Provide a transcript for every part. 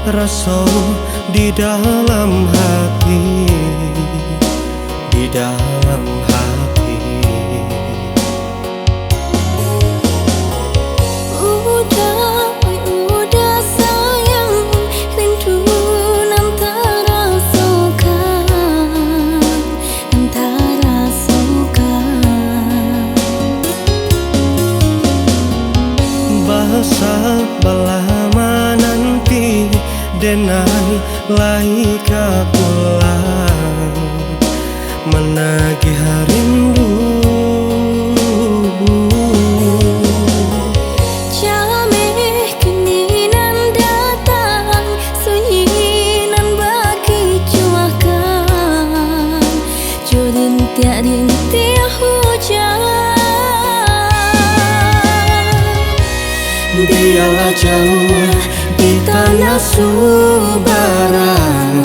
rasa di dalam hati, di dalam hati. Udah sayang, rindu nan terasukan, bahasa belama nanti denai lai pulang menagih rindu. Jameh kini nan datang, sunyi nan bagi cuakan, jurin tiak hujan. Biarlah jauh di tanah Subaran,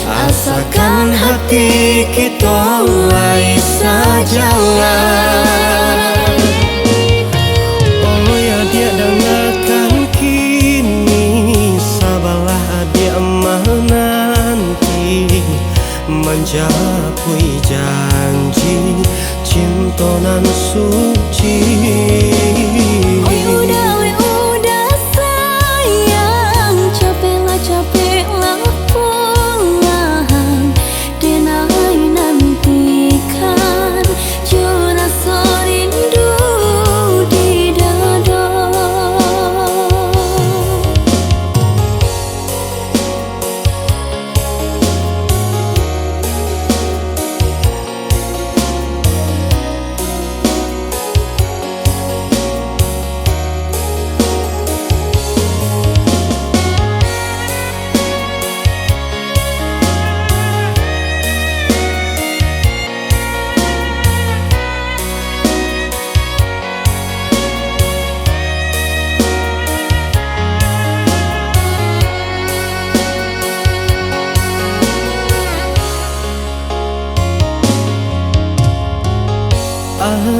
asalkan hati kita lai sajalah. Oh ya dia dengarkan kini, sabarlah dia menanti, mencapai janji cinta nan suci. Udah sayang, capeklah pulang, denai nantikan jo rasa rindu di dada.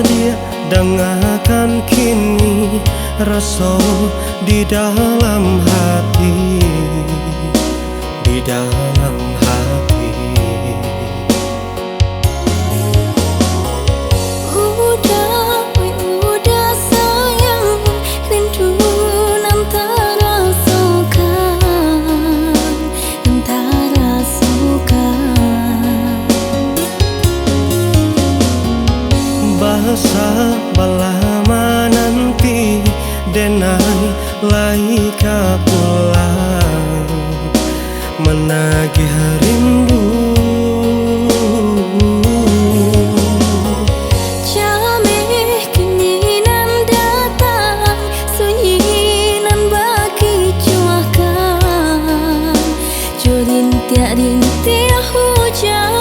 Dia dengarkan kini, rasa di dalam hati, di dalam hati. Udah sayang, rindu nan terasukan, bahasa belama nanti denai lai pulang menagih rindu. Jameh kini nan datang, sunyi nan bagi cuakan, jurin tiak hujan.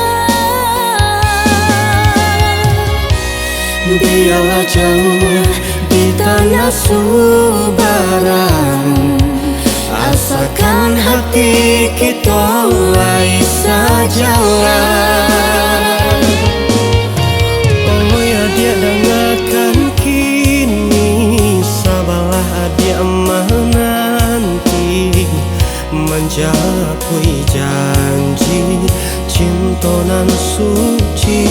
Biarlah jauh di tanah Subaran, asalkan hati kita lai sajalah. Oh ya dia dengarkan kini, sabarlah dia menanti, mencapai janji cinta nan suci.